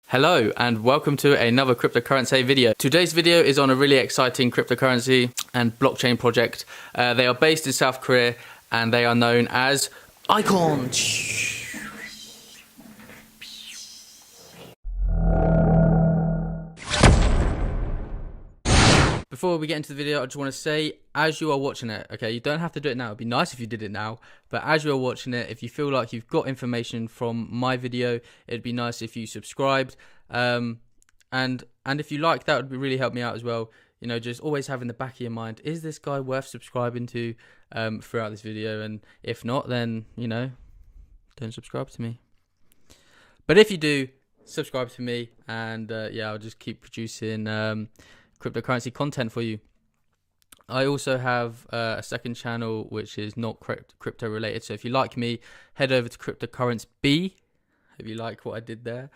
Hello and welcome to another cryptocurrency video. Today's video is on a really exciting cryptocurrency and blockchain project. They are based in South Korea and they are known as ICON. Before we get into the video, I just want to say, as you are watching it, okay, you don't have to do it now. It'd be nice if you did it now, but as you are watching it, if you feel like you've got information from my video, it'd be nice if you subscribed. And if you like, that would really help me out as well. You know, just always have in the back of your mind, is this guy worth subscribing to throughout this video? And if not, then, you know, don't subscribe to me. But if you do, subscribe to me, and yeah, I'll just keep producing cryptocurrency content for you. I also have a second channel which is not crypto related, so if you like me, head over to cryptocurrency B if you like what I did there,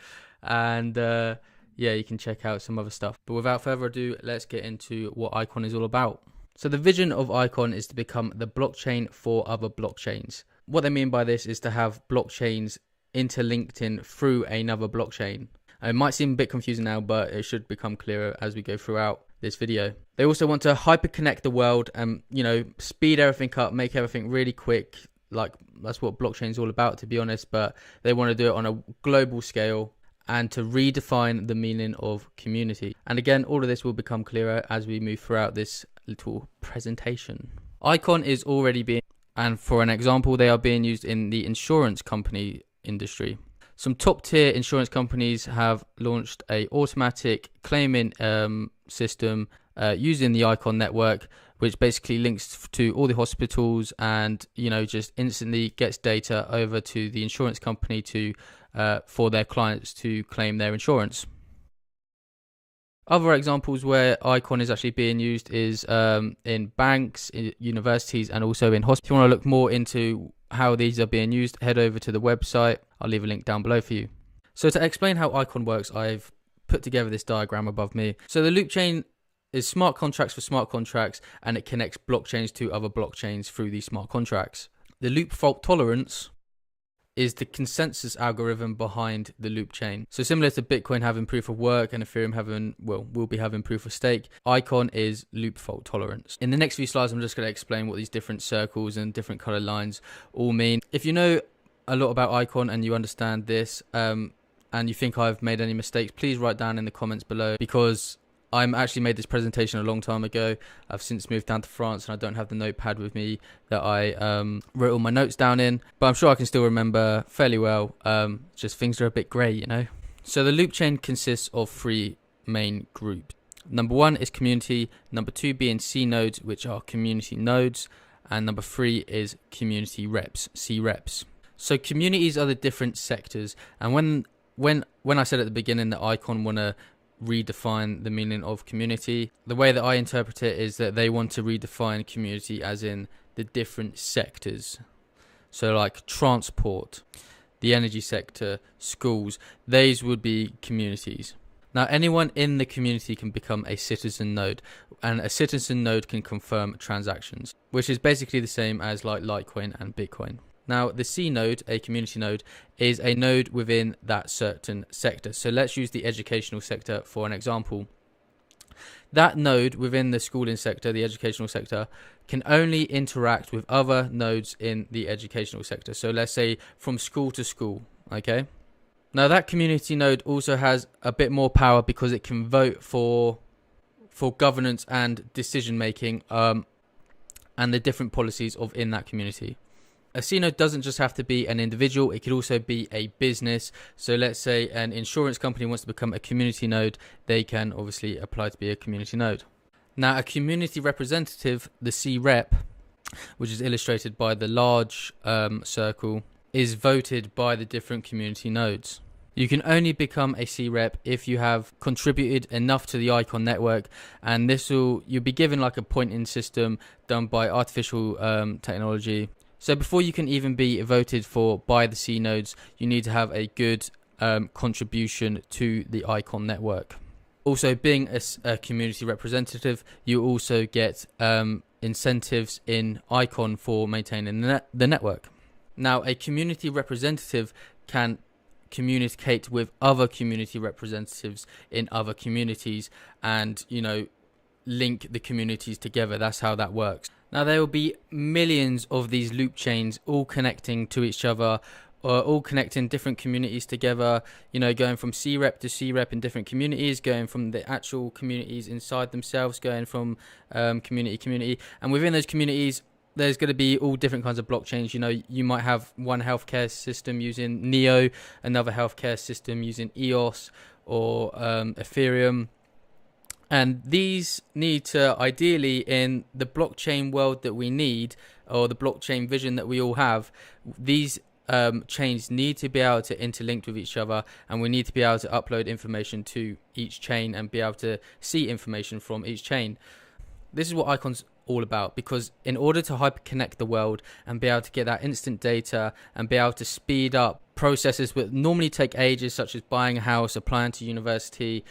and yeah, you can check out some other stuff. But without further ado, let's get into what ICON is all about. So the vision of ICON is to become the blockchain for other blockchains. What they mean by this is to have blockchains interlinked in through another blockchain. It might seem a bit confusing now, but it should become clearer as we go throughout this video. They also want to hyperconnect the world and, you know, speed everything up, make everything really quick. Like, that's what blockchain is all about, to be honest, but they want to do it on a global scale and to redefine the meaning of community. And again, all of this will become clearer as we move throughout this little presentation. ICON is already being, and for an example, they are being used in the insurance company industry. Some top tier insurance companies have launched a automatic claiming system using the ICON network, which basically links to all the hospitals and, you know, just instantly gets data over to the insurance company to for their clients to claim their insurance. Other examples where ICON is actually being used is in banks, in universities, and also in hospitals. If you want to look more into how these are being used, head over to the website. I'll leave a link down below for you. So to explain how ICON works, I've put together this diagram above me. So the loop chain is smart contracts for smart contracts, and it connects blockchains to other blockchains through these smart contracts. The loop fault tolerance is the consensus algorithm behind the loop chain. So similar to Bitcoin having proof of work and Ethereum having, well, will be having proof of stake, ICON is loop fault tolerance. In the next few slides, I'm just going to explain what these different circles and different color lines all mean. If you know a lot about ICON and you understand this, and you think I've made any mistakes, please write down in the comments below, because I actually made this presentation a long time ago. I've since moved down to France and I don't have the notepad with me that I wrote all my notes down in, but I'm sure I can still remember fairly well. Just things are a bit grey, you know. So the loop chain consists of three main groups. Number one is community, number two being C nodes, which are community nodes, and number three is community reps, C reps. So communities are the different sectors, and when I said at the beginning that ICON want to redefine the meaning of community, the way that I interpret it is that they want to redefine community as in the different sectors. So like transport, the energy sector, schools, these would be communities. Now anyone in the community can become a citizen node, and a citizen node can confirm transactions, which is basically the same as like Litecoin and Bitcoin. Now, the C node, a community node, is a node within that certain sector. So let's use the educational sector for an example. That node within the schooling sector, the educational sector, can only interact with other nodes in the educational sector. So let's say from school to school, okay? Now, that community node also has a bit more power because it can vote for governance and decision making and the different policies of in that community. A C node doesn't just have to be an individual, it could also be a business. So let's say an insurance company wants to become a community node, they can obviously apply to be a community node. Now a community representative, the C rep, which is illustrated by the large circle, is voted by the different community nodes. You can only become a C rep if you have contributed enough to the ICON network, and you'll be given like a pointing system done by artificial technology. So before you can even be voted for by the C nodes, you need to have a good contribution to the ICON network. Also, being a community representative, you also get incentives in ICON for maintaining the network. Now, a community representative can communicate with other community representatives in other communities, and link the communities together. That's how that works. Now, there will be millions of these loop chains all connecting to each other, or all connecting different communities together, going from C-rep to C-rep in different communities, going from the actual communities inside themselves, going from community. And within those communities, there's going to be all different kinds of blockchains. You might have one healthcare system using Neo, another healthcare system using EOS or Ethereum. And these need to, ideally, in the blockchain world that we need, or the blockchain vision that we all have, these chains need to be able to interlink with each other, and we need to be able to upload information to each chain and be able to see information from each chain. This is what Icon's all about, because in order to hyperconnect the world and be able to get that instant data and be able to speed up processes that normally take ages, such as buying a house, applying to university,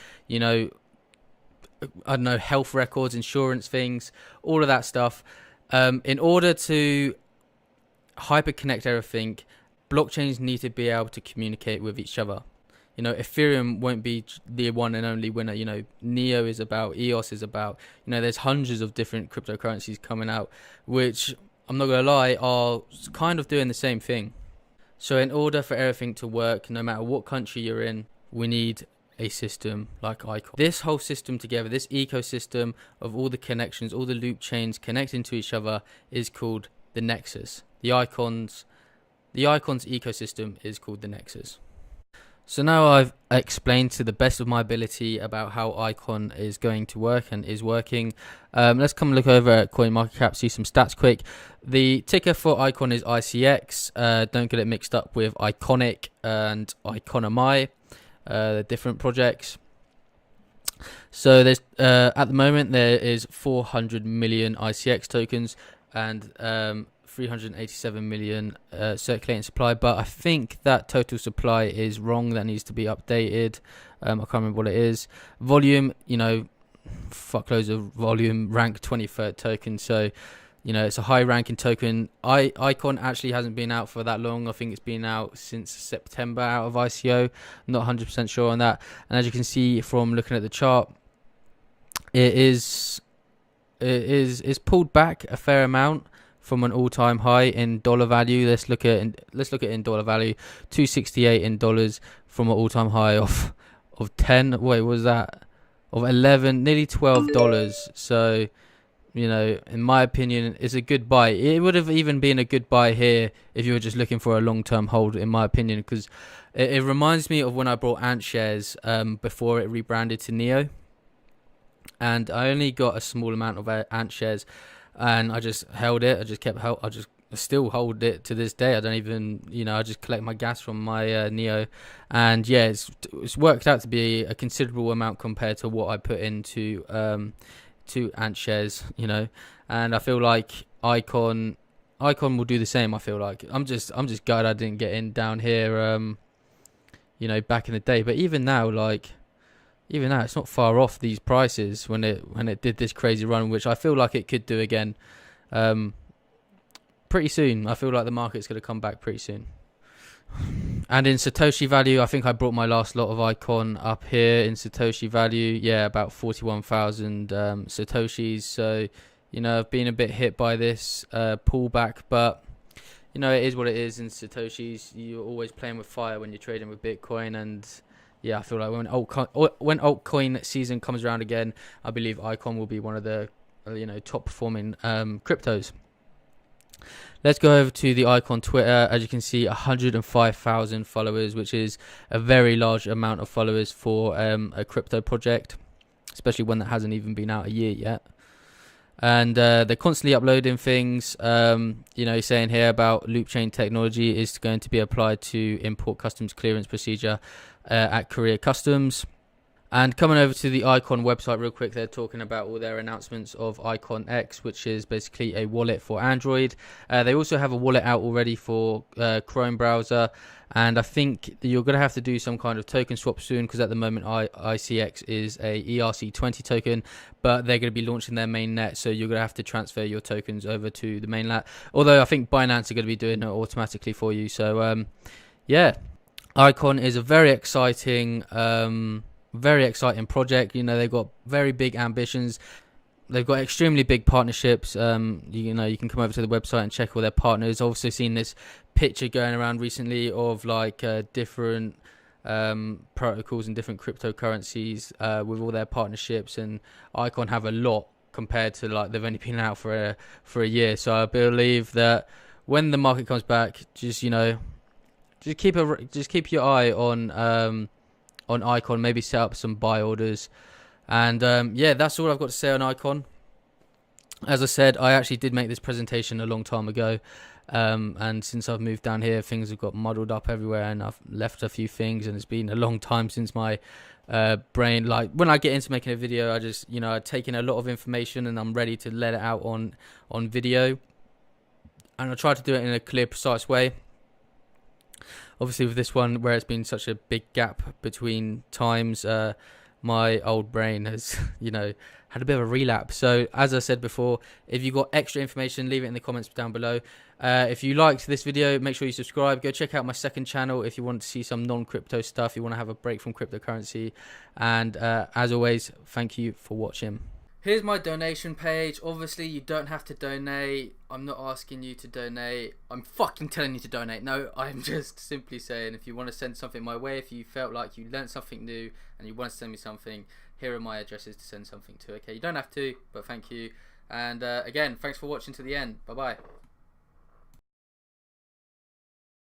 health records, insurance things, all of that stuff, in order to hyperconnect everything, blockchains need to be able to communicate with each other. Ethereum won't be the one and only winner. Neo is about, EOS is about, there's hundreds of different cryptocurrencies coming out, which, I'm not going to lie, are kind of doing the same thing. So in order for everything to work, no matter what country you're in, we need a system like Icon. This whole system together, this ecosystem of all the connections, all the loop chains connecting to each other, is called the Nexus. The Icon's ecosystem is called the Nexus. So now I've explained to the best of my ability about how Icon is going to work and is working. Let's come look over at CoinMarketCap, see some stats quick. The ticker for Icon is ICX. Don't get it mixed up with Iconic and Iconomy. They're different projects. So there's at the moment there is 400 million ICX tokens and 387 million circulating supply, but I think that total supply is wrong. That needs to be updated. I can't remember what it is. Volume, fuckloads of volume, rank 23rd token, so it's a high ranking token. Icon actually hasn't been out for that long. I think it's been out since September out of ICO. I'm not 100% sure on that. And as you can see from looking at the chart, it's pulled back a fair amount from an all-time high in dollar value. Let's look at it in dollar value. 268 in dollars from an all-time high of 10. Wait, was that of 11? Nearly $12. So, in my opinion, it's a good buy. It would have even been a good buy here if you were just looking for a long-term hold, in my opinion, because it reminds me of when I bought Ant shares before it rebranded to Neo, and I only got a small amount of Ant shares. And I just held it. I still hold it to this day. I don't even, I just collect my gas from my Neo. And yeah, it's worked out to be a considerable amount compared to what I put into to Ant shares, And I feel like Icon will do the same. I feel like I'm just glad I didn't get in down here, back in the day. But even now, it's not far off these prices when it did this crazy run, which I feel like it could do again pretty soon. I feel like the market's going to come back pretty soon. And in Satoshi value, I think I brought my last lot of Icon up here in Satoshi value. Yeah, about 41,000 Satoshis. So, I've been a bit hit by this pullback, but it is what it is in Satoshis. You're always playing with fire when you're trading with Bitcoin, and yeah, I feel like when altcoin season comes around again, I believe Icon will be one of the top performing cryptos. Let's go over to the Icon Twitter. As you can see, 105,000 followers, which is a very large amount of followers for a crypto project, especially one that hasn't even been out a year yet. And they're constantly uploading things, saying here about loop chain technology is going to be applied to import customs clearance procedure at Korea Customs. And coming over to the Icon website real quick, they're talking about all their announcements of Icon X, which is basically a wallet for Android. They also have a wallet out already for Chrome browser. And I think you're going to have to do some kind of token swap soon, because at the moment ICX is a ERC20 token, but they're going to be launching their mainnet, so you're going to have to transfer your tokens over to the mainnet. Although I think Binance are going to be doing it automatically for you. So yeah, Icon is a very exciting project. You know, they've got very big ambitions. They've got extremely big partnerships. You know, you can come over to the website and check all their partners. I've also seen this picture going around recently of like different protocols and different cryptocurrencies with all their partnerships, and Icon have a lot compared to like they've only been out for a year. So I believe that when the market comes back, just keep your eye on Icon. Maybe set up some buy orders. And yeah, that's all I've got to say on Icon. As I said, I actually did make this presentation a long time ago. And since I've moved down here, things have got muddled up everywhere, and I've left a few things, and it's been a long time since my brain, like when I get into making a video, I just, I've taken a lot of information and I'm ready to let it out on video. And I try to do it in a clear, precise way. Obviously with this one, where it's been such a big gap between times, my old brain has, had a bit of a relapse. So as I said before, if you got extra information, leave it in the comments down below. If you liked this video, make sure you subscribe. Go check out my second channel if you want to see some non-crypto stuff, you want to have a break from cryptocurrency. And as always, thank you for watching. Here's my donation page. Obviously, you don't have to donate. I'm not asking you to donate. I'm fucking telling you to donate. No, I'm just simply saying, if you want to send something my way, if you felt like you learned something new and you want to send me something, here are my addresses to send something to. Okay, you don't have to, but thank you. And again, thanks for watching to the end. Bye-bye.